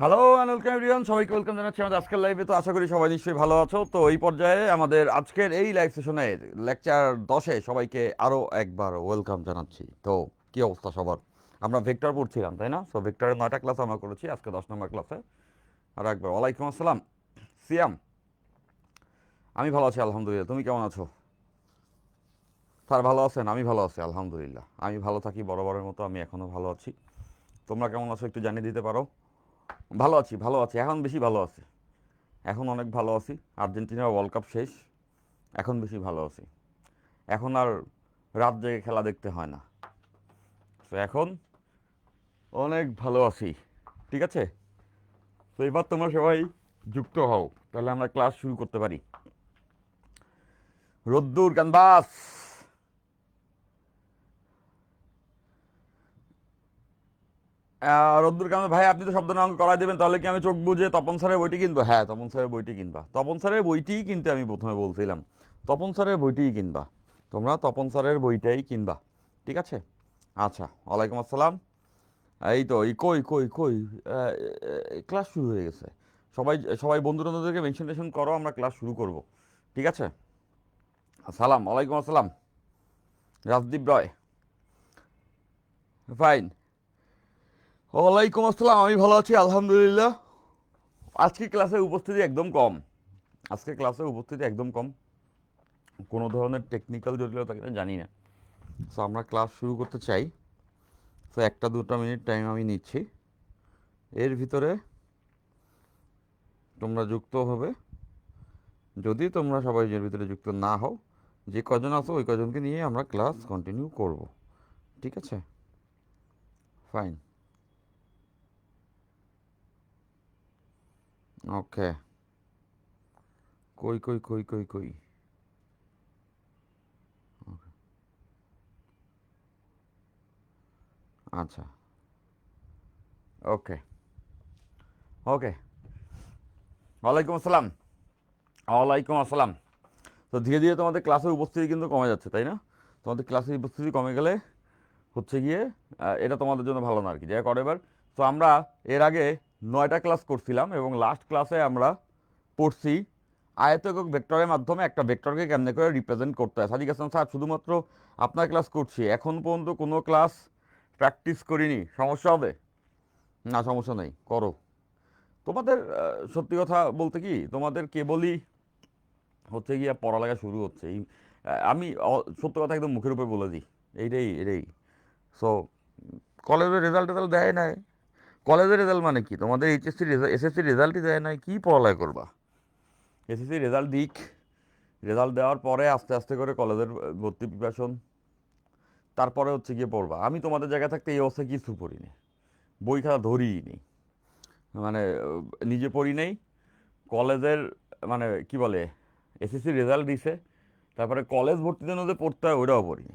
Hello and welcome everyone, সবাইকে welcome জানাচ্ছি আমাদের আজকের লাইভে। তো আশা করি সবাই নিশ্চয়ই ভালো আছো। তো এই পর্যায়ে আমাদের আজকের এই লাইভ সেশনে লেকচার 10-এ সবাইকে আরও একবার ওয়েলকাম জানাচ্ছি। তো কি অবস্থা সবার? আমরা ভেক্টর পড়ছিলাম, তাই না? সো ভেক্টরের 9টা ক্লাস আমরা করেছি, আজকে 10 নম্বর ক্লাসে আরও একবার ওয়ালাইকুম আসসালাম। সিয়াম, আমি ভালো আছি আলহামদুলিল্লাহ, তুমি কেমন আছো? স্যার ভালো আছেন? আমি ভালো আছি আলহামদুলিল্লাহ। আমি ভালো থাকি বরাবরের মতো, আমি এখনও ভালো আছি। তোমরা কেমন আছো একটু জানিয়ে দিতে পারো? ভালো আছি, ভালো আছি, এখন বেশি ভালো আছি, এখন অনেক ভালো আছি। আর্জেন্টিনার ওয়ার্ল্ড কাপ শেষ, এখন বেশি ভালো আছি। এখন আর রাত জেগে খেলা দেখতে হয় না। তো এখন অনেক ভালো আছি, ঠিক আছে? তো এবার তোমরা সবাই যুক্ত হও, তাহলে আমরা ক্লাস শুরু করতে পারি। রোদ্দুর ক্যানভাস, রোদ্দুর ক্যানভাস ভাই, আপনি তো শব্দ নাম করাই দেবেন, তাহলে কি আমি চোখ বুঝে তপন স্যারের বইটি কিনবো? হ্যাঁ, তপন স্যারের বইটি কিনবা, তপন স্যারের বইটিই কিনতে আমি প্রথমে বলছিলাম। তপন স্যারের বইটিই কিনবা, তোমরা তপন স্যারের বইটাই কিনবা, ঠিক আছে? আচ্ছা, ওয়ালাইকুম আসসালাম। এই তো এই কই কই কই ক্লাস শুরু হয়ে গেছে। সবাই সবাই বন্ধু বান্ধবদেরকে মেনশন টেনশন করো, আমরা ক্লাস শুরু করব, ঠিক আছে? সালাম, ওয়ালাইকুম আসসালাম। রাজদীপ রয়, ফাইন। ওয়ালাইকুম আসসালাম, আমি ভালো আছি আলহামদুলিল্লাহ। আজকে ক্লাসে উপস্থিতি একদম কম, আজকে ক্লাসে উপস্থিতি একদম কম, কোনো ধরনের টেকনিক্যাল জটিলতা কিনা জানি না। সো আমরা ক্লাস শুরু করতে চাই। তো 1-2 মিনিট টাইম আমি নিচ্ছি, এর ভিতরে তোমরা যুক্ত হবে। যদি তোমরা সবাই এর ভিতরে যুক্ত না হও, যে কজন আছো ওই কজনকে নিয়ে আমরা ক্লাস কন্টিনিউ করব, ঠিক আছে? ফাইন, ওকে। কই কই কই কই কই, আচ্ছা, ওকে ওকে। ওয়ালাইকুম আসসালাম, ওয়ালাইকুম আসসালাম। তো ধীরে ধীরে তোমাদের ক্লাসের উপস্থিতি কিন্তু কমে যাচ্ছে, তাই না? তোমাদের ক্লাসের উপস্থিতি কমে গেলে হচ্ছে গিয়ে এটা তোমাদের জন্য ভালো না আর কি, যাই করো এবার। তো আমরা এর আগে 9টা ক্লাস করছিলাম এবং লাস্ট ক্লাসে আমরা পড়ছি আয়তকক ভেক্টরের মাধ্যমে একটা ভেক্টরকে কেমনে করে রিপ্রেজেন্ট করতে হয়। সাদিক হাসান স্যার, শুধুমাত্র আপনার ক্লাস করছি, এখন পর্যন্ত কোনো ক্লাস প্র্যাকটিস করিনি, সমস্যা হবে? না, সমস্যা নেই, করো। তোমাদের সত্যি কথা বলতে কি, তোমাদের কেবলই হচ্ছে গিয়ে পড়ালেখা শুরু হচ্ছে এই, আমি সত্য কথা একদম মুখের উপর বলে দিই, এইটাই এটাই। সো কলেজের রেজাল্ট টেজাল্ট দেয় নাই, কলেজের রেজাল্ট মানে কি, তোমাদের এইচএসসি রেজাল্ট এসএসসি রেজাল্টই দেয় নাই, কী পড়ালেখা করবা? এসএসসি রেজাল্ট দিক, রেজাল্ট দেওয়ার পরে আস্তে আস্তে করে কলেজের ভর্তি প্রিপারেশন, তারপরে হচ্ছে গিয়ে পড়বা। আমি তোমাদের জায়গায় থাকতে এই অবস্থায় কিছু পড়ি নি, বই খাতা ধরিই নি, মানে নিজে পড়ি নেই। কলেজের মানে কি বলে, এসএসসি রেজাল্ট দিছে, তারপরে কলেজ ভর্তির জন্য যে পড়তে হয় ওইটাও পড়িনি,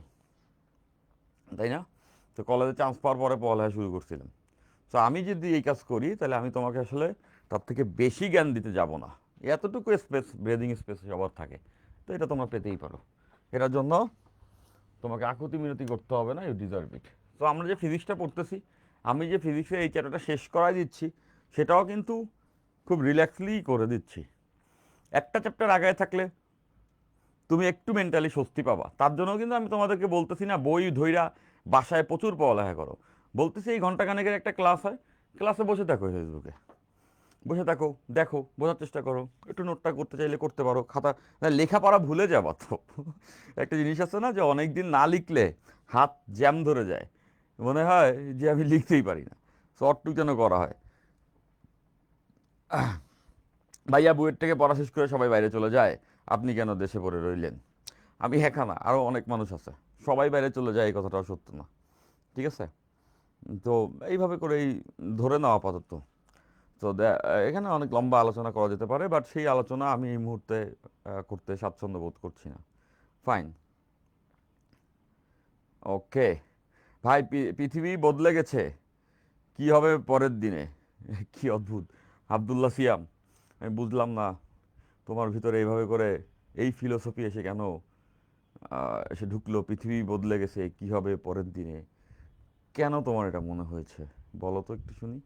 তাই না? তো কলেজে চান্স পাওয়ার পরে পড়ালেখা শুরু করছিলাম। তো আমি যদি এই কাজ করি তাহলে আমি তোমাকে আসলে তার থেকে বেশি জ্ঞান দিতে যাব না। এতটুকু স্পেস, ব্রেদিং স্পেস সবার থাকে, তো এটা তোমরা পেতেই পারো। এটার জন্য তোমাকে আকুতি মিনতি করতে হবে না, ইউ ডিজার্ভ ইট। তো আমরা যে ফিজিক্সটা পড়তেছি, আমি যে ফিজিক্সের এই চ্যাপ্টারটা শেষ করাই দিচ্ছি, সেটাও কিন্তু খুব রিল্যাক্সলি করে দিচ্ছি। একটা চ্যাপ্টার আগায় থাকলে তুমি একটু মেন্টালি স্বস্তি পাবা, তার জন্য কিন্তু আমি তোমাদেরকে বলতেছি না বই ধইরা বাসায় প্রচুর পড়ালেখা করো, বলতেছি এই ঘন্টাখানেকের একটা ক্লাস হয়, ক্লাসে বসে থাকো, ফেসবুকে বসে থাকো, দেখো, বোঝার চেষ্টা করো, একটু নোটটা করতে চাইলে করতে পারো, খাতা না, লেখাপড়া ভুলে যাবা তো। একটা জিনিস আছে না যে অনেক দিন না লিখলে হাত জ্যাম ধরে যায়, মনে হয় যে আমি লিখতেই পারি না, শর্টটুক যেন করা হয়। ভাইয়া বুয়েট থেকে পড়া শেষ করে সবাই বাইরে চলে যায়, আপনি কেন দেশে পড়ে রইলেন? আমি একা না, আরও অনেক মানুষ আছে, সবাই বাইরে চলে যায় এই কথাটাও সত্য না, ঠিক আছে? তো এইভাবে করেই ধরে নাও আপাতত। তো এখানে অনেক লম্বা আলোচনা করা যেতে পারে, বাট সেই আলোচনা আমি এই মুহূর্তে করতে স্বাচ্ছন্দ্য বোধ করছি না। ফাইন, ওকে। ভাই, পৃথিবী বদলে গেছে, কি হবে পরের দিনে? কি অদ্ভুত! আবদুল্লাহ সিয়াম, আমি বুঝলাম না তোমার ভিতরে এইভাবে করে এই ফিলোসফি এসে কেন এসে ঢুকলো, পৃথিবী বদলে গেছে কি হবে পরের দিনে, কেন তোমার এটা মনে হয়েছে? বলো তো একটু শুনি।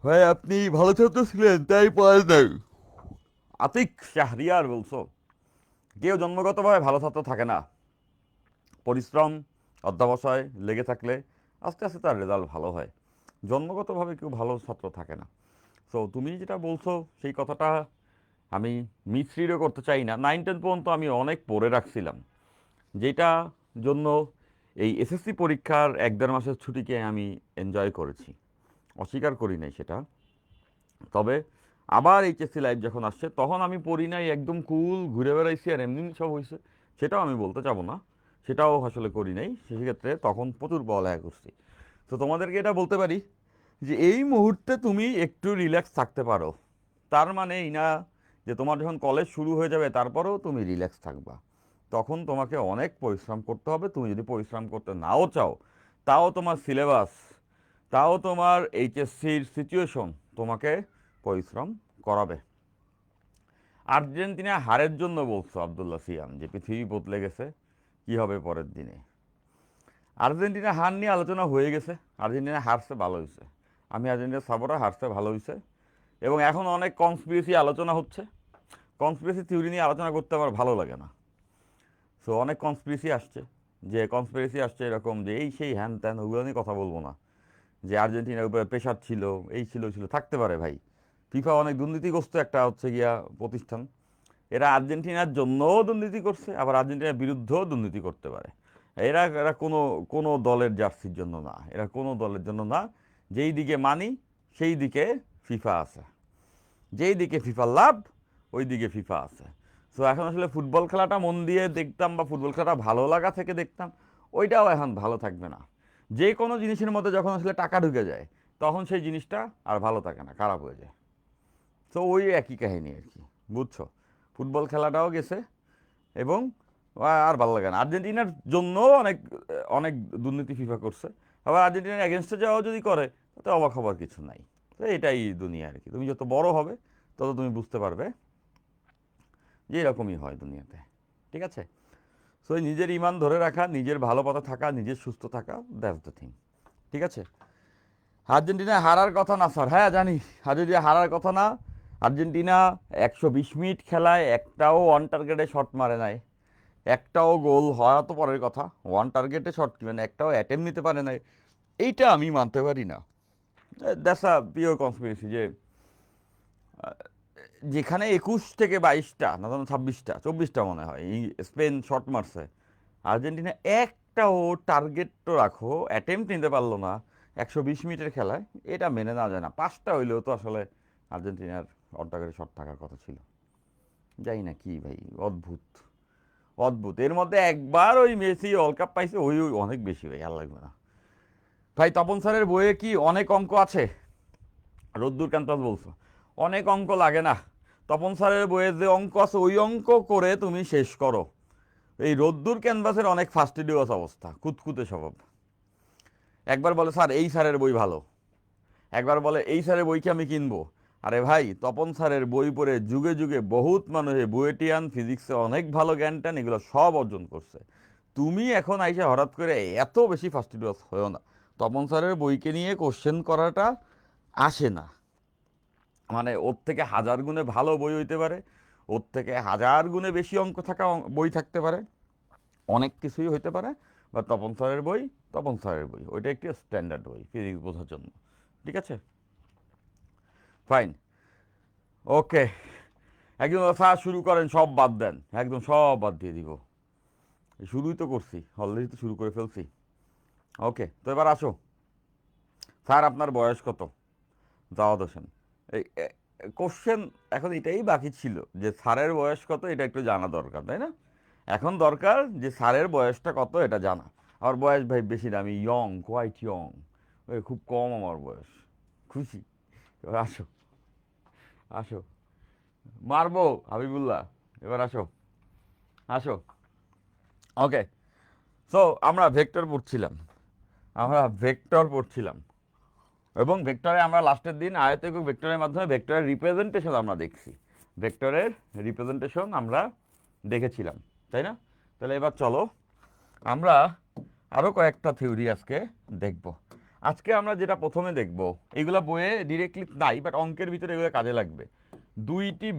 ভাই আপনি ভালো ছাত্র ছিলেন তাই পড়েন নাই। আতিক শাহরিয়ার বলছো, কেউ জন্মগতভাবে ভালো ছাত্র থাকে না। পরিশ্রম, অধ্যবসায় লেগে থাকলে আস্তে আস্তে তার রেজাল্ট ভালো হয়। জন্মগতভাবে কেউ ভালো ছাত্র থাকে না। সো তুমি যেটা বলছো সেই কথাটা আমি মিসরিডও করতে চাই না। 9-10 পর্যন্ত আমি অনেক পড়ে রাখছিলাম, যেটা জন্য এই এসএসসি পরীক্ষার 1-1.5 মাসের ছুটিকে আমি এনজয় করেছি, অস্বীকার করি নাই সেটা। তবে আবার এইচএসসি লাইফ যখন আসছে তখন আমি পড়ি নাই, একদম কুল ঘুরে বেড়াইছি আর এমনি সব হয়েছে, সেটাও আমি বলতে চাবো না, সেটাও আসলে করি নাই। সেক্ষেত্রে তখন প্রচুর পড়ালেখা করছি। তো তোমাদেরকে এটা বলতে পারি যে এই মুহূর্তে তুমি একটু রিল্যাক্স থাকতে পারো, তার মানে এই না যে তোমার যখন কলেজ শুরু হয়ে যাবে তারপরেও তুমি রিল্যাক্স থাকবা। তখন তোমাকে অনেক পরিশ্রম করতে হবে। তুমি যদি পরিশ্রম করতে নাও চাও, তাও তোমার সিলেবাস, তাও তোমার এইচএসসির সিচুয়েশন তোমাকে পরিশ্রম করাবে। আর্জেন্টিনা হারের জন্য বলছো আব্দুল্লাহ সিয়াম যে পৃথিবী বদলে গেছে, কি হবে পরের দিনে? আর্জেন্টিনা হার নিয়ে আলোচনা হয়ে গেছে। আর্জেন্টিনা হারছে, ভালো হয়েছে। আমি আর্জেন্টিনা সাপোর্টার, হারছে ভালো হয়েছে। এবং এখন অনেক কনস্পিরেসি আলোচনা হচ্ছে। কনস্পিরেসি থিওরি নিয়ে আলোচনা করতে আমার ভালো লাগে না। সো অনেক কনস্পিরেসি আসছে, যে কনস্পিরেসি আসছে এরকম যে এই সেই হ্যান ত্যান, ওগুলো নিয়ে কথা বলবো না। যে আর্জেন্টিনার উপরে প্রেশার ছিল, এই ছিল ছিল, থাকতে পারে ভাই। ফিফা অনেক দুর্নীতিগ্রস্ত একটা হচ্ছে গিয়া প্রতিষ্ঠান। এরা আর্জেন্টিনার জন্যও দুর্নীতি করছে, আবার আর্জেন্টিনার বিরুদ্ধেও দুর্নীতি করতে পারে। এরা এরা কোনো কোনো দলের জার্সির জন্য না, এরা কোনো দলের জন্য না। যেই দিকে মানি সেই দিকে ফিফা আছে, যেই দিকে ফিফা লাভ ওই দিকে ফিফা আছে। সো এখন আসলে ফুটবল খেলাটা মন দিয়ে দেখতাম বা ফুটবল খেলাটা ভালো লাগা থেকে দেখতাম, ওইটাও এখন ভালো থাকবে না। যে কোনো জিনিসের মধ্যে যখন আসলে টাকা ঢুকে যায় তখন সেই জিনিসটা আর ভালো থাকে না, খারাপ হয়ে যায়। তো ওই একই কাহিনী আর কি, বুঝছো? ফুটবল খেলাটাও গেছে এবং আর ভালো লাগে না। আর্জেন্টিনার জন্য অনেক অনেক দুর্নীতি ফিফা করছে, আবার আর্জেন্টিনার এগেনস্টে যাওয়া যদি করে তাতে অবাক হবার কিছু নাই। তো এটাই দুনিয়া আর কি। তুমি যত বড় হবে তত তুমি বুঝতে পারবে যে এরকমই হয় দুনিয়াতে। ঠিক আছে? সো নিজের ইমান ধরে রাখা, নিজের ভালো পথে থাকা, নিজের সুস্থ থাকা, দ্যাটস দ্য থিং। ঠিক আছে? আর্জেন্টিনা হারার কথা না স্যার, হ্যাঁ জানি আর্জেন্টিনা হারার কথা না। আর্জেন্টিনা 120 মিনিট খেলায় একটাও অন টার্গেটে শট মারে নাই, একটাও গোল হওয়া তো পরের কথা, ওয়ান টার্গেটে শট মানে একটাও অ্যাটেম্প নিতে পারে নাই। এইটা আমি মানতে পারি না। দ্যাটস আ পিওর কনস্পিরেসি যে যেখানে 21 থেকে 22টা না, 26টা 24টা মনে হয় স্পেন শট মারছে, আর্জেন্টিনা একটাও টার্গেট তো রাখো অ্যাটেম্প্ট নিতে পারলো না 120 মিনিটের খেলায়। এটা মেনে না যায় না। 5টা হইলেও তো আসলে আর্জেন্টিনার অর্ধেকের শট থাকার কথা ছিল। যাই না কি ভাই, অদ্ভুত অদ্ভুত। এর মধ্যে একবার ওই মেসি ওয়ার্ল্ড কাপ পাইছে, ওই ওই অনেক বেশি ভাই, আর লাগবে না ভাই। তপন স্যারের বইয়ে কি অনেক অঙ্ক আছে? রোদ্দুর ক্যাম্পাস বলছো অনেক অঙ্ক লাগে না। তপন স্যারের বইয়ে যে অঙ্ক আছে ওই অঙ্ক করে তুমি শেষ করো। এই রোদ্দুর ক্যানভাসের অনেক ফাস্টিডিওস অবস্থা, কুতকুতে স্বভাব। একবার বলে স্যার এই স্যারের বই ভালো, একবার বলে এই স্যারের বই কি আমি কিনবো। আরে ভাই, তপন স্যারের বই পড়ে যুগে যুগে বহুত মানুষে বুয়েটিয়ান ফিজিক্সে অনেক ভালো জ্ঞান ট্যান এগুলো সব অর্জন করছে। তুমি এখন আইসে হঠাৎ করে এত বেশি ফাস্টিডিওস হয়েও না। তপন স্যারের বইকে নিয়ে কোশ্চেন করাটা আসে না। মানে ওর থেকে হাজার গুণে ভালো বই হইতে পারে, ওর থেকে হাজার গুণে বেশি অঙ্ক থাকা বই থাকতে পারে, অনেক কিছুই হইতে পারে। বা তপন স্যারের বই, তপন স্যারের বই ওইটা একটি স্ট্যান্ডার্ড বই ফিজিক্স বোঝার জন্য। ঠিক আছে, ফাইন, ওকে। একদম স্যার শুরু করেন, সব বাদ দেন, একদম সব বাদ দিয়ে দিব। শুরুই তো করছি, অলরেডি তো শুরু করে ফেলছি। ওকে, তো এবার আসো। স্যার আপনার বয়স কত? জাওয়াদ হোসেন। এই কোশ্চেন এখন এটাই বাকি ছিল যে স্যারের বয়স কত, এটা একটু জানা দরকার, তাই না? এখন দরকার যে স্যারের বয়সটা কত এটা জানা। আমার বয়স ভাই বেশি না, আমি ইয়ং, কোয়াইট ইয়ং, ওই খুব কম আমার বয়স। খুশি? এবার আসো, আসো, মারবো হাবিবুল্লাহ, এবার আসো, আসো। ওকে, সো আমরা ভেক্টর পড়ছিলাম, আমরা ভেক্টর পড়ছিলাম এবং ভেক্টরে আমরা লাস্টের দিন আয়তএকক ভেক্টরের মাধ্যমে ভেক্টরের রিপ্রেজেন্টেশন আমরা দেখছি। ভেক্টরের রিপ্রেজেন্টেশন আমরা দেখেছিলাম, তাই না? তাহলে এবার চলো আমরা আরও কয়েকটা থিওরি আজকে দেখব। আজকে আমরা যেটা প্রথমে দেখব, এগুলা বইয়ে ডিরেক্টলি নাই, বাট অঙ্কের ভিতরে এগুলো কাজে লাগবে। দুটি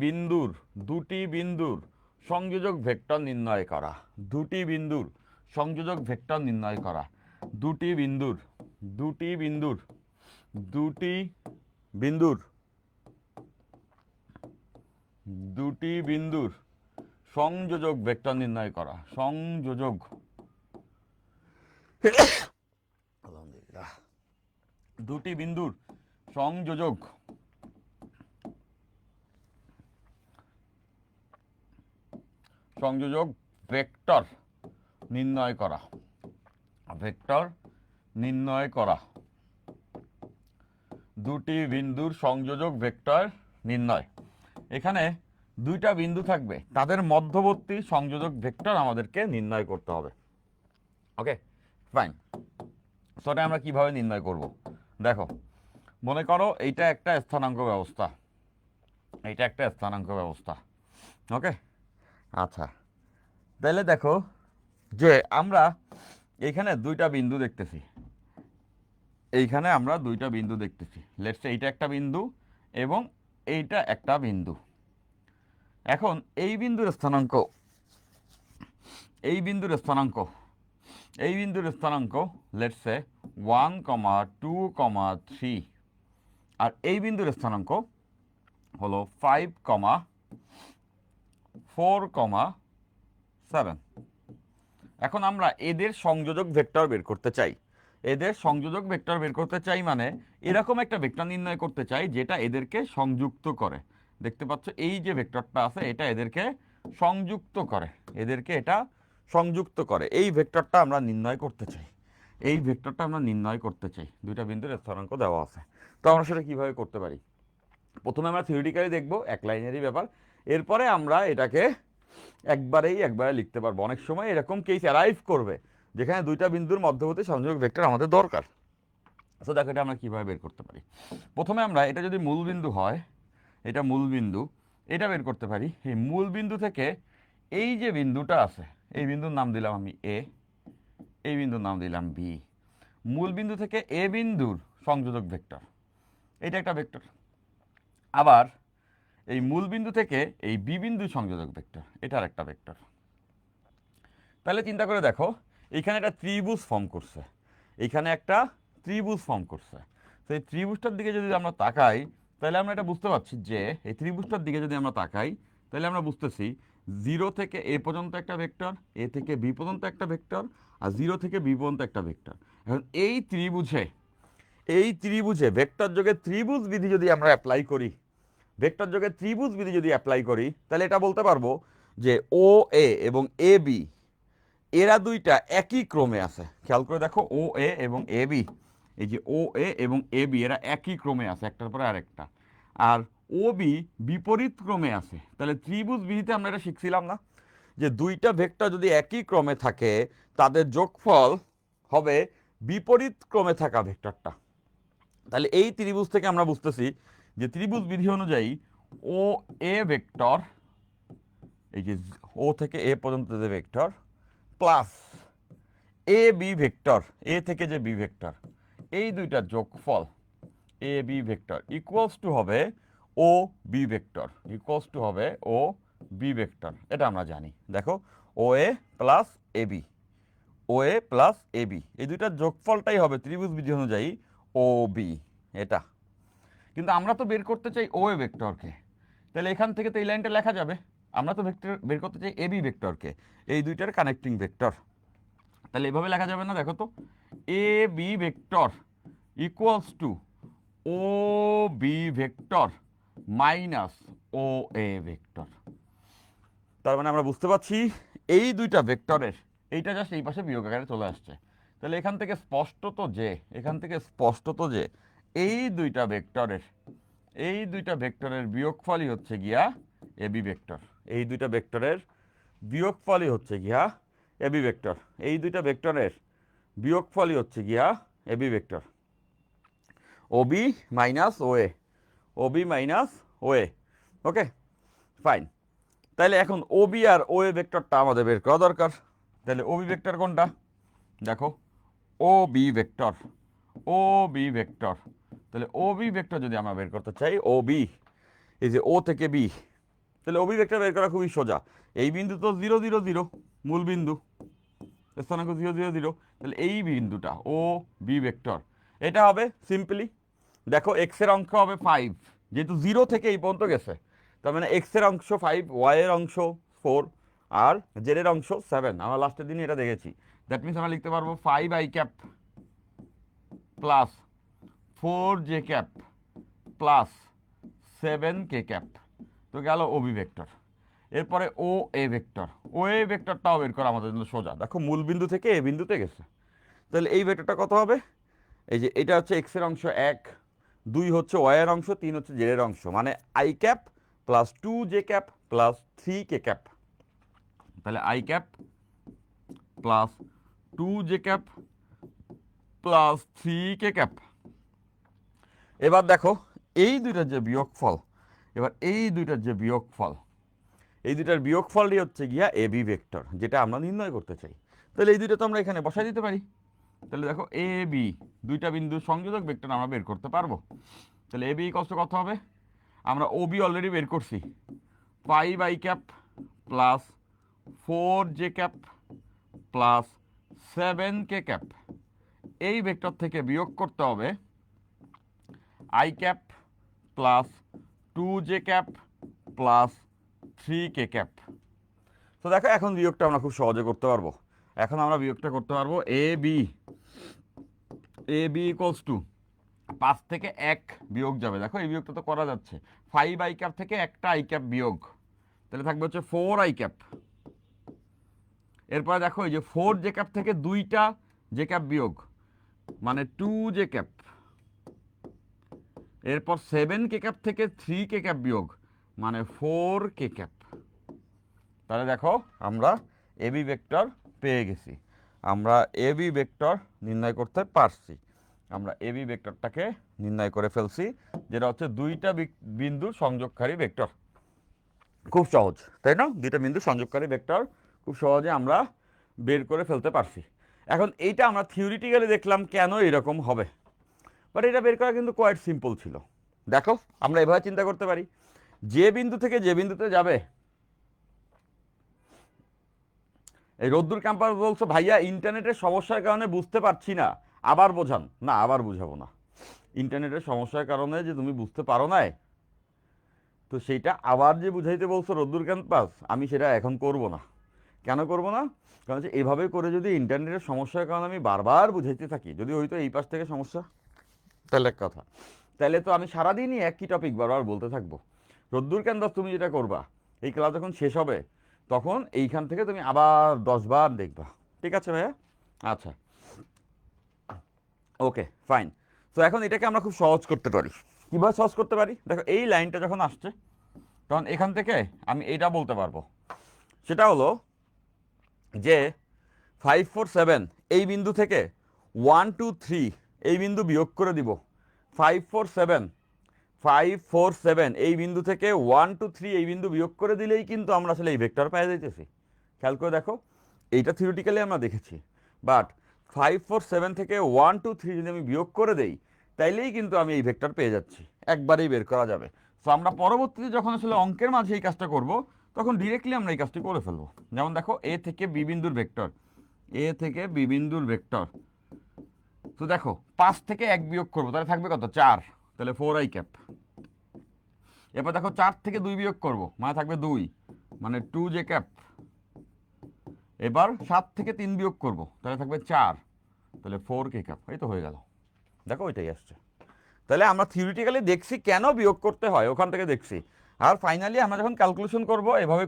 বিন্দুর সংযোজক ভেক্টর নির্ণয় করা। দুটি বিন্দুর সংযোজক ভেক্টর নির্ণয় করা। দুটি বিন্দুর দুটি বিন্দুর দুটি বিন্দুর দুটি বিন্দুর সংযোজক ভেক্টর নির্ণয় করা। সংযোজক, আলহামদুলিল্লাহ, দুটি বিন্দুর সংযোজক সংযোজক ভেক্টর নির্ণয় করা। ভেক্টর নির্ণয় করা। দুটি বিন্দুর সংযোজক ভেক্টর নির্ণয়। এখানে দুইটা বিন্দু থাকবে, তাদের মধ্যবর্তী সংযোজক ভেক্টর আমাদেরকে নির্ণয় করতে হবে। ওকে, ফাইন। সেটা আমরা কিভাবে নির্ণয় করব? দেখো, মনে করো এইটা একটা স্থানাঙ্ক ব্যবস্থা, এইটা একটা স্থানাঙ্ক ব্যবস্থা। ওকে, আচ্ছা, তাহলে দেখো যে আমরা এইখানে দুইটা বিন্দু দেখতেছি, এইখানে আমরা দুইটা বিন্দু দেখতেছি। লেটস সে এইটা একটা বিন্দু এবং এইটা একটা বিন্দু। এখন এই বিন্দুর স্থানাঙ্ক, এই বিন্দুর স্থানাঙ্ক, এই বিন্দুর স্থানাঙ্ক লেটস সে 1, 2, 3, আর এই বিন্দুর স্থানাঙ্ক হলো 5, 4, 7। এখন আমরা এদের সংযোজক ভেক্টর বের করতে চাই। এদের সংযোজক ভেক্টর বের করতে চাই মানে এরকম একটা ভেক্টর নির্ণয় করতে চাই যেটা এদেরকে সংযুক্ত করে। দেখতে পাচ্ছ এই যে ভেক্টরটা আছে, এটা এদেরকে সংযুক্ত করে, এদেরকে এটা সংযুক্ত করে। এই ভেক্টরটা আমরা নির্ণয় করতে চাই, এই ভেক্টরটা আমরা নির্ণয় করতে চাই। দুইটা বিন্দুর স্থানাঙ্ক দেওয়া আছে, তো আমরা সেটা কীভাবে করতে পারি? প্রথমে আমরা থিওরিটিক্যালি দেখব, এক লাইনেরই ব্যাপার। এরপরে আমরা এটাকে একবারে লিখতে পারবো। অনেক সময় এরকম কেস অ্যারাইভ করবে যেখানে দুইটা বিন্দুর মধ্যবর্তী সংযোগ ভেক্টর আমাদের দরকার। তো দেখো এটা আমরা কীভাবে বের করতে পারি। প্রথমে আমরা, এটা যদি মূল বিন্দু হয়, এটা মূল বিন্দু, এটা বের করতে পারি। এই মূল বিন্দু থেকে এই যে বিন্দুটা আছে, এই বিন্দুর নাম দিলাম আমি এ, এই বিন্দুর নাম দিলাম বি। মূল বিন্দু থেকে এ বিন্দুর সংযোজক ভেক্টর, এটা একটা ভেক্টর। আবার এই মূল বিন্দু থেকে এই বি বিন্দুর সংযোজক ভেক্টর, এটার একটা ভেক্টর। তাহলে চিন্তা করে দেখো, এইখানে একটা ত্রিভুজ ফর্ম করছে, এইখানে একটা ত্রিভুজ ফর্ম করছে। তো এই ত্রিভুজটার দিকে যদি আমরা তাকাই, তাহলে আমরা এটা বুঝতে পারছি যে এই ত্রিভুজটার দিকে যদি আমরা তাকাই, তাহলে আমরা বুঝতেছি 0 থেকে এ পর্যন্ত একটা ভেক্টর, এ থেকে বি পর্যন্ত একটা ভেক্টর, আর 0 থেকে বি পর্যন্ত একটা ভেক্টর। এখন এই ত্রিভুজে ভেক্টর যোগে ত্রিভুজ বিধি যদি আমরা অ্যাপ্লাই করি, ভেক্টর যোগে ত্রিভুজ বিধি যদি অ্যাপ্লাই করি, তাহলে এটা বলতে পারবো যে ও এ এবং এ বি এরা দুইটা একই ক্রমে আছে। খেয়াল করে দেখো, ও এ এবং এ বি, এই যে ও এ এবং এ বি এরা একই ক্রমে আছে, একটার পরে আরেকটা। আর ও বি বিপরীত ক্রমে আছে। তাহলে ত্রিভুজ বিধিতে আমরা এটা শিখছিলাম না যে দুইটা ভেক্টর যদি একই ক্রমে থাকে তাদের যোগফল হবে বিপরীত ক্রমে থাকা ভেক্টরটা। তাহলে এই ত্রিভুজ থেকে আমরা বুঝতেছি যে ত্রিভুজ বিধি অনুযায়ী ও এ ভেক্টর, এই যে ও থেকে এ পর্যন্ত যে ভেক্টর, প্লাস এ বি ভেক্টর, এ থেকে যে বি ভেক্টর, এই দুইটার যোগফল এ বি ভেক্টর ইকুয়ালস টু হবে ও বি ভেক্টর, ইকুয়ালস টু হবে ও বি ভেক্টর। এটা আমরা জানি। দেখো, ও এ plus A B, O A plus A B, এই দুইটার যোগফলটাই হবে ত্রিভুজ বিধি অনুযায়ী ও বি। এটা কিন্তু আমরা তো বের করতে চাই ও এ ভেক্টরকে, তাহলে এখান থেকে তো এই লাইনটা লেখা যাবে। আমরা তো ভেক্টর বের করতে চাই এ বি ভেক্টরকে, এই দুইটার কানেক্টিং ভেক্টর। তাহলে এভাবে লেখা যাবে না? দেখো তো, A B vector equals to O B vector minus O A vector. তার মানে আমরা বুঝতে পারছি এই দুইটা ভেক্টরের এইটা জাস্ট এই পাশে বিয়োগ আকারে চলে আসছে। তাহলে এখান থেকে স্পষ্টত যে এই দুইটা ভেক্টরের বিয়োগফলই হচ্ছে গিয়া এ বি ভেক্টর। এই দুইটা ভেক্টরের বিয়োগফলই হচ্ছে গিয়া এ বি ভেক্টর। এই দুইটা ভেক্টরের বিয়োগফলই হচ্ছে গিয়া এ বি ভেক্টর। ও বি মাইনাস ও এ, ও বি মাইনাস ও এ। ওকে, ফাইন। তাহলে এখন ও বি আর ও এ ভেক্টরটা আমাদের বের করা দরকার। তাহলে ও বি ভেক্টর কোনটা? দেখো, ও বি ভেক্টর, ও বি ভেক্টর। তাহলে ও বি ভেক্টর যদি আমরা বের করতে চাই, ও বি, এই যে ও থেকে বি, তাহলে ও বি ভেক্টর বের করা খুবই সোজা। এই বিন্দু তো 0 0 0 মূল বিন্দু, স্থানাঙ্ক 0 0 0, তাহলে এই বিন্দুটা ও বি ভেক্টর, এটা হবে সিম্পলি, দেখো এক্স এর অংশ হবে 5, যেহেতু 0 থেকে এই পর্যন্ত গেছে, তার মানে এক্স এর অংশ 5, ওয়াই এর অংশ 4, আর জেড এর অংশ 7। আমরা লাস্টের দিন এটা দেখেছি। দ্যাট মিনস আমরা লিখতে পারবো 5 I cap plus 4 J cap plus 7 K cap, তো গেল ও বি ভেক্টর। এরপরে ও এ ভেক্টর, ও এ ভেক্টরটাও বের করা আমাদের জন্য সোজা, দেখো মূল বিন্দু থেকে এ বিন্দুতে গেছে, তাহলে এই ভেক্টরটা কত হবে, এই যে এটা হচ্ছে এক্স এর অংশ 1, 2 হচ্ছে ওয়াই এর অংশ, 3 হচ্ছে জেড এর অংশ, মানে I cap plus 2 J cap plus 3 K cap, তাহলে I cap plus 2 J cap plus 3 K cap. এবার দেখো এই দুইটার যে বিয়োগফল, এবার এই দুইটার যে বিয়োগফল, এই দুইটার বিয়োগফলই হচ্ছে গিয়া এ বি ভেক্টর, যেটা আমরা নির্ণয় করতে চাই। তাহলে এই দুইটা তো আমরা এখানে বসাই দিতে পারি। তাহলে দেখো এ বি, দুইটা বিন্দুর সংযোজক ভেক্টর আমরা বের করতে পারবো। তাহলে এ বি কষ্ট কত হবে, আমরা ও বি অলরেডি বের করছি, 5 I cap plus 4 J cap plus 7 K cap, এই ভেক্টর থেকে বিয়োগ করতে হবে I cap plus 2 J cap plus 3 K cap. তো দেখো এখন বিয়োগটা আমরা খুব সহজে করতে পারবো। এখন আমরা বিয়োগটা করতে পারবো এ বি ইকুয়ালস টু 5 থেকে 1 বিয়োগ যাবে, দেখো এই বিয়োগটা তো করা যাচ্ছে, 5 আই ক্যাপ থেকে একটা আই ক্যাপ বিয়োগ, তাহলে থাকবে হচ্ছে 4 আই ক্যাপ। এরপরে দেখো এই যে 4 জে ক্যাপ থেকে 2টা জে ক্যাপ বিয়োগ, মানে 2 জে ক্যাপ। এরপর 7 কে ক্যাপ থেকে 3 কে ক্যাপ বিয়োগ, মানে 4 কে ক্যাপ। তাহলে দেখো আমরা এ বি ভেক্টর পেয়ে গেছি, আমরা এ বি ভেক্টর নির্ণয় করতে পারছি, আমরা এ বি ভেক্টরটাকে নির্ণয় করে ফেলছি, যেটা হচ্ছে দুইটা বিন্দু সংযোগকারী ভেক্টর। খুব সহজ তাই না, দুইটা বিন্দু সংযোগকারী ভেক্টর খুব সহজে আমরা বের করে ফেলতে পারছি। এখন এইটা আমরা থিওরিটিক্যালি দেখলাম কেন এরকম হবে, বাট এটা বের করা কিন্তু কোয়াইট সিম্পল ছিল। দেখো আমরা এভাবে চিন্তা করতে পারি, যে বিন্দু থেকে যে বিন্দুতে যাবে, এই রোদ্দুর ক্যাম্পাস বলছো ভাইয়া ইন্টারনেটের সমস্যার কারণে বুঝতে পারছি না, আবার বোঝান। না আবার বুঝাবো না, ইন্টারনেটের সমস্যার কারণে যে তুমি বুঝতে পারো না, তো সেইটা আবার যে বুঝাইতে বলছো রোদ্দুর ক্যাম্পাস, আমি সেটা এখন করব না। কেন করব না, কারণ হচ্ছে এভাবে করে যদি ইন্টারনেটের সমস্যার কারণে আমি বারবার বুঝাইতে থাকি, যদি হয়তো এই পাশ থেকে সমস্যা, তাহলে এক কথা, তাহলে তো আমি সারাদিনই একই টপিক বারবার বলতে থাকবো। রোদ্দুর ক্যাম্পাস তুমি যেটা করবা, এই ক্লাস যখন শেষ হবে তখন এইখান থেকে তুমি আবার 10 বার দেখবা, ঠিক আছে ভাইয়া? আচ্ছা ওকে ফাইন। তো এখন এটাকে আমরা খুব সহজ করতে পারি। কীভাবে সহজ করতে পারি, দেখো এই লাইনটা যখন আসছে তখন এখান থেকে আমি এটা বলতে পারবো, সেটা হলো যে 5 4 7 এই বিন্দু থেকে 1 2 3 এই বিন্দু বিয়োগ করে দিব, 5 4 7 5 4 7 এই বিন্দু থেকে 1 2 3 এই বিন্দু বিয়োগ করে দিলেই কিন্তু আমরা আসলে এই ভেক্টর পেয়ে যাইতেছি। খেয়াল করে দেখো, এইটা থিওরিটিক্যালি আমরা দেখেছি, বাট 5 4 7 থেকে 1 2 3 যদি আমি বিয়োগ করে দেই, তাইলেই কিন্তু আমি এই ভেক্টর পেয়ে যাচ্ছি, একবারেই বের করা যাবে। সো আমরা পরবর্তীতে যখন আসলে অঙ্কের মাঝে এই কাজটা করব, তখন ডিরেক্টলি আমরা এই কাজটি করে ফেলবো। যেমন দেখো এ থেকে বি বিন্দুর ভেক্টর, এ থেকে বি বিন্দুর ভেক্টর, তো দেখো 5 থেকে 1 বিয়োগ করবো, তাহলে থাকবে কত, 4, তাহলে 4 আই ক্যাপ। এরপর দেখো 4 থেকে 2 বিয়োগ করবো, মানে থাকবে 2, মানে 2 জে ক্যাপ। এবার 7 থেকে 3 বিয়োগ করবো, তাহলে থাকবে 4, তাহলে 4 কে ক্যাপ। এই তো হয়ে গেল, দেখো ওইটাই আসছে। তাহলে আমরা থিওরিটিক্যালি দেখছি কেন বিয়োগ করতে হয়, ওখান থেকে দেখছি। আর ফাইনালি আমরা যখন ক্যালকুলেশন করব, এভাবে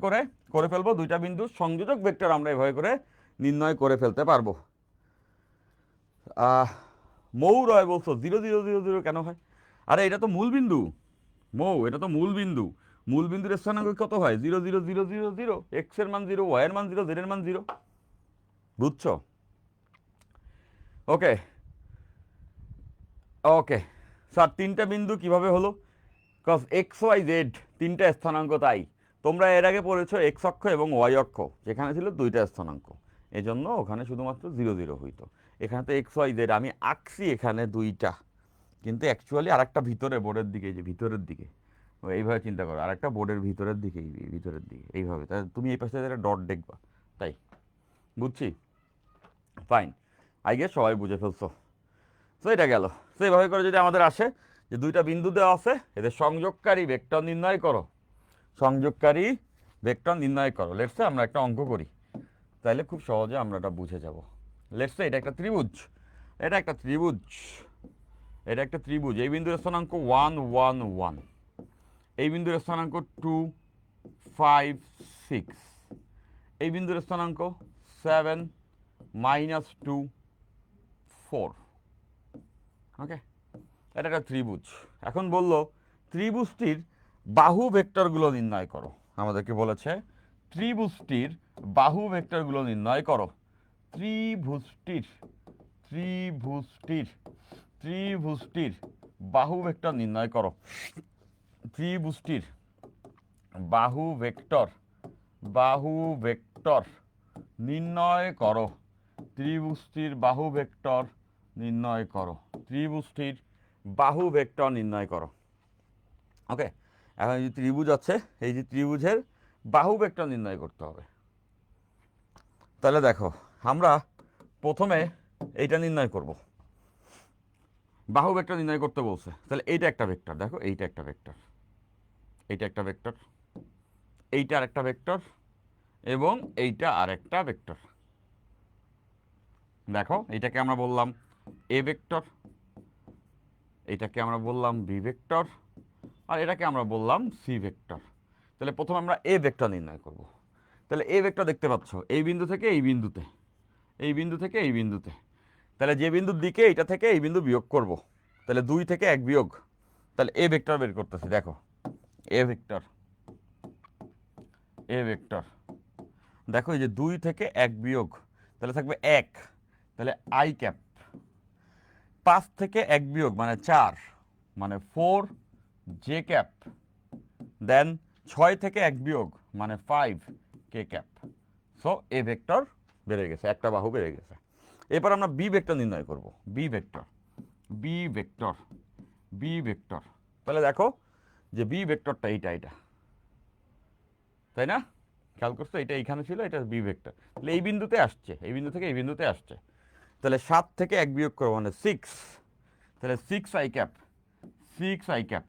করে ফেলবো, দুইটা বিন্দু সংযোজক ভেক্টর আমরা এভাবে করে নির্ণয় করে ফেলতে পারবো। মৌ রয় বলছো 0 0 0 0 কেন হয়, আরে এটা তো মূল বিন্দু মৌ, এটা তো মূল বিন্দু, মূল বিন্দুর স্থানাঙ্ক কত হয়, 0 0 0 0 0, এক্স এর মান 0, ওয়াই এর মান 0, জেড এর মান 0, বুঝছো? ওকে ওকে স্যার, তিনটা বিন্দু কিভাবে হলো, কজ এক্স ওয়াই জেড তিনটা স্থানাঙ্ক, তাই তোমরা এর আগে পড়েছো এক্স অক্ষ এবং ওয়াই অক্ষ, যেখানে ছিল দুইটা স্থানাঙ্ক, এজন্য ওখানে শুধুমাত্র 0 0 হইতো। এখানে তো এক্স ওয়াই জেড আমি আঁকছি এখানে দুইটা, কিন্তু অ্যাকচুয়ালি আরেকটা ভিতরে বোর্ডের দিকে, এই যে ভিতরের দিকে, এইভাবে চিন্তা করো, আরেকটা বোর্ডের ভিতরের দিকে, ভিতরের দিকে এইভাবে, তাহলে তুমি এই পাশে একটা ডট দেখবা, তাই বুঝছি? ফাইন, আই গেস সবাই বুঝে ফেলছো। তো এটা গেল। তো এইভাবে করে যদি আমাদের আসে যে দুইটা বিন্দু দেওয়া আছে, এদের সংযোগকারী ভেক্টর নির্ণয় করো, সংযোগকারী ভেক্টর নির্ণয় করো। লেটসে আমরা একটা অঙ্ক করি, তাহলে খুব সহজে আমরা এটা বুঝে যাব। লেটসে এটা একটা ত্রিভুজ, এটা একটা ত্রিভুজ, এটা একটা ত্রিভুজ। এই বিন্দুর স্থানাঙ্ক 1 1 1, এই বিন্দুর স্থানাঙ্ক 2 5 6, এই বিন্দুর স্থানাঙ্ক 7 -2 4। ওকে, এটা একটা ত্রিভুজ। এখন বলল ত্রিভুজটির বাহু ভেক্টরগুলো নির্ণয় করো। আমাদেরকে বলেছে ত্রিভুজটির বাহু ভেক্টরগুলো নির্ণয় করো। ত্রিভুজটির ত্রিভুজটির ত্রিভুজটির বাহু ভেক্টর নির্ণয় করো। ত্রিভুজটির বাহু ভেক্টর নির্ণয় করো। ত্রিভুজটির বাহু ভেক্টর নির্ণয় করো। ত্রিভুজটির বাহু ভেক্টর নির্ণয় করো। ওকে, এখন এই যে ত্রিভুজ আছে, এই যে ত্রিভুজের বাহু ভেক্টর নির্ণয় করতে হবে। তাহলে দেখো, আমরা প্রথমে এইটা নির্ণয় করব। বাহু ভেক্টর নির্ণয় করতে বলছে, তাহলে এইটা একটা ভেক্টর, দেখো এইটা একটা ভেক্টর, এইটা একটা ভেক্টর, এইটা আর একটা ভেক্টর, এবং এইটা আর একটা ভেক্টর। দেখো এইটাকে আমরা বললাম এ ভেক্টর, এইটাকে আমরা বললাম বি ভেক্টর, আর এটাকে আমরা বললাম সি ভেক্টর। তাহলে প্রথমে আমরা এ ভেক্টর নির্ণয় করব। তাহলে এ ভেক্টর দেখতে পাচ্ছ এই বিন্দু থেকে এই বিন্দুতে, এই বিন্দু থেকে এই বিন্দুতে। তাহলে যে বিন্দুর দিকে এইটা থেকে এই বিন্দু বিয়োগ করব, তাহলে 2 থেকে 1 বিয়োগ, তাহলে এ ভেক্টর বের করতেছি। দেখো এ ভেক্টর, এ ভেক্টর, দেখো এই যে 2 থেকে 1 বিয়োগ, তাহলে থাকবে 1, তাহলে আই ক্যাপ। 5 থেকে 1 বিয়োগ মানে 4, মানে 4 জে ক্যাপ। দেন 6 থেকে 1 বিয়োগ মানে 5 কে ক্যাপ। সো এ ভেক্টর বেড়ে গেছে, একটা বাহু বেড়ে গেছে। এরপর আমরা বি ভেক্টর নির্ণয় করব। B vector, B vector, B vector. তাহলে দেখো যে বি ভেক্টরটা এইটা, এটা তাই না? খেয়াল করছো, এটা এইখানে ছিল, এটা বি ভেক্টর। তাহলে এই বিন্দুতে আসছে, এই বিন্দু থেকে এই বিন্দুতে আসছে। তাহলে 7 থেকে 1 বিয়োগ করবো মানে 6, তাহলে 6 আই ক্যাপ, 6 আই ক্যাপ।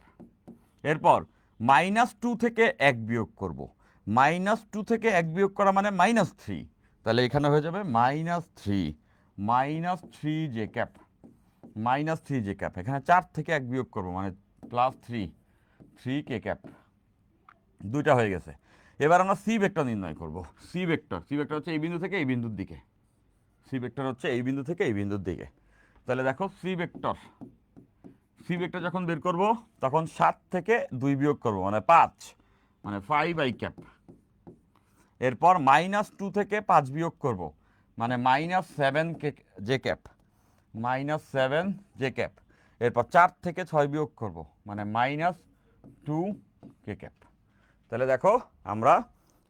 এরপর -2 থেকে 1 বিয়োগ করব। -2 থেকে 1 বিয়োগ করা মানে -3, তাহলে এখানে হয়ে যাবে -3, -3 জে ক্যাপ, -3 জে ক্যাপ। এখানে 4 থেকে 1 বিয়োগ করব মানে +3, 3 কে ক্যাপ। দুইটা হয়ে গেছে। এবার আমরা সি ভেক্টর নির্ণয় করব। সি ভেক্টর, সি ভেক্টর হচ্ছে এই বিন্দু থেকে এই বিন্দুর দিকে, সি ভেক্টর হচ্ছে এই বিন্দু থেকে এই বিন্দুর দিকে। তাহলে দেখো সি ভেক্টর, সি ভেক্টর যখন বের করব তখন 7 থেকে 2 বিয়োগ করব মানে 5, মানে 5 আই ক্যাপ। এরপর -2 থেকে 5 বিয়োগ করব মানে -7 K J cap, -7 J cap. এরপর 4 থেকে 6 বিয়োগ করব মানে -2 কে ক্যাপ। তাহলে দেখো আমরা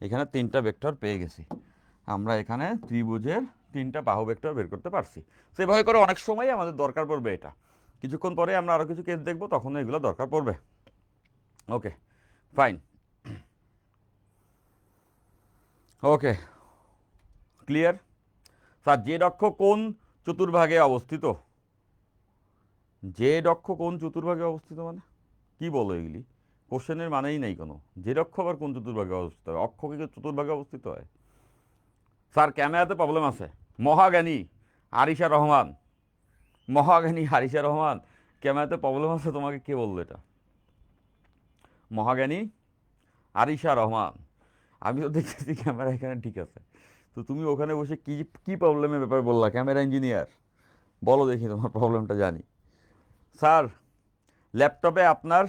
এখানে 3টা ভেক্টর পেয়ে গেছি। আমরা এখানে ত্রিভুজের 3টা বাহু ভেক্টর বের করতে পারছি। সেভাবে করে অনেক সময় আমাদের দরকার পড়বে এটা। কিছুক্ষণ পরে আমরা আরও কিছু কেস দেখবো, তখন এগুলো দরকার পড়বে। ওকে, ফাইন, ওকে, ক্লিয়ার। স্যার জেড অক্ষ কোন চতুর্ভাগে অবস্থিত? জেড অক্ষ কোন চতুর্ভাগে অবস্থিত মানে কি বলো এগুলি? কোশ্চেনের মানেই নেই কোনো। জেড অক্ষ আবার কোন চতুর্ভাগে অবস্থিত হয়? অক্ষ কি চতুর্ভাগে অবস্থিত হয়? স্যার ক্যামেরাতে প্রবলেম আছে। মহাজ্ঞানী আরিশা রহমান, মহাজ্ঞানী আরিশা রহমান, ক্যামেরাতে প্রবলেম আছে, তোমাকে কে বললো এটা? মহাজ্ঞানী আরিশা রহমান, আমি তো দেখতেছি ক্যামেরা এখানে ঠিক আছে, তো তুমি ওখানে বসে কি কি প্রবলেমের ব্যাপারে বললা? ক্যামেরা ইঞ্জিনিয়ার, বলো দেখি তোমার প্রবলেমটা জানি। স্যার ল্যাপটপে আপনার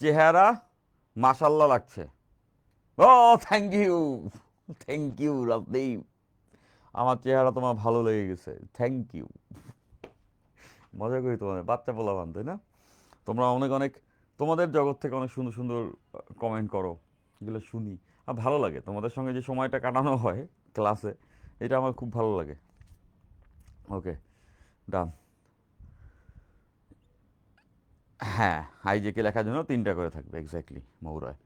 চেহারা মাশাল্লাহ লাগছে। Oh thank you, thank you Rajdeep, আমার চেহারা তোমার ভালো লেগে গেছে, থ্যাংক ইউ। মজা করি তোমাদের, বাচ্চা পোলাপান তাই না? তোমরা অনেক অনেক তোমাদের জগৎ থেকে অনেক সুন্দর সুন্দর কমেন্ট করো, এগুলো শুনি আর ভালো লাগে। তোমাদের সঙ্গে যে সময়টা কাটানো হয় ক্লাসে, এটা আমার খুব ভালো লাগে। ওকে, ডান। হ্যাঁ, আইজেকে লেখার জন্য 3টা করে থাকবে, এক্স্যাক্টলি মৌরায়।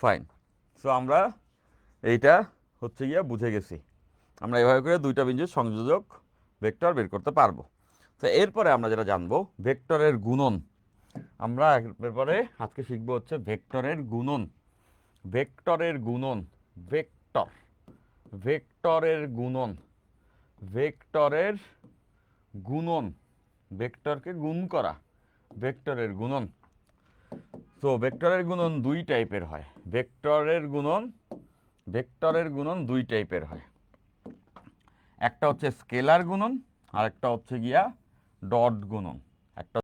ফাইন। সো আমরা এইটা হচ্ছে গিয়া বুঝে গেছি, আমরা এভাবে করে 2টা বিন্দুর সংযোজক ভেক্টর বের করতে পারবো। তো এরপরে আমরা যেটা জানবো ভেক্টরের গুণন। আমরা এরপরে আজকে শিখবো হচ্ছে ভেক্টরের গুণন। ভেক্টরের গুণন, ভেক্টর, ভেক্টরের গুণন, ভেক্টরের গুণন, ভেক্টরকে গুণ করা, ভেক্টরের গুণন। তো ভেক্টরের গুণন 2 টাইপের হয়। ভেক্টরের গুণন, ভেক্টরের গুণন 2 টাইপের হয়। একটা হচ্ছে স্কেলার গুণন, আর একটা হচ্ছে গিয়া ডট গুণন। একটা